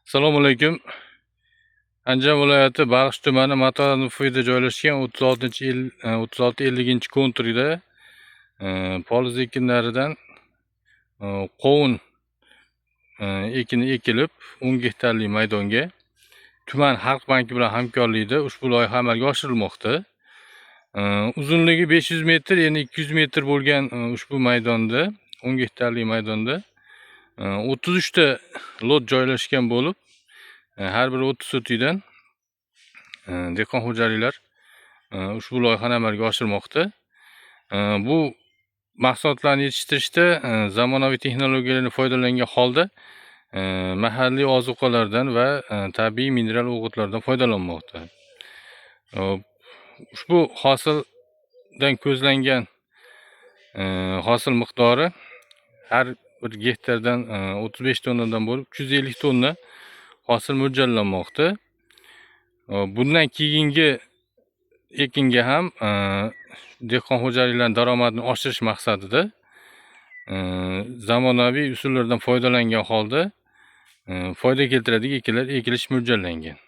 Assalomu alaykum. Andijon viloyati Baliq tumani Matonov-Fuyda joylashgan 36-50 konturida poliz ekinlaridan qovun ekini ekilib 10 gektarlik maydonga tuman Xalq banki bilan hamkorlikda ushbu loyiha amalga oshirilmoqda. Uzunligi 500 metr, ya'ni 200 metr bo'lgan ushbu maydonda 10 gektarlik maydonda 33 ta lot joylashgan bo'lib, har biri 30 sotikdan dehqon xo'jaliklar ushbu loyihani amalga oshirmoqda. Bu mahsulotlarni yetishtirishda zamonaviy texnologiyalarni foydalangan holda mahalliy ozuqalardan va tabiiy mineral o'g'itlardan foydalanmoqda. Ushbu hosildan ko'zlangan hosil miqdori har bir gektardan 35 tonnadan bo'lib 250 tonna hosil mo'ljallanmoqda. Bundan keyingi ekinga ham dehqon xo'jaliklarining daromadini oshirish maqsadida zamonaviy usullardan foydalangan holda foyda keltiradigan ekinlar ekilish mo'ljallangan.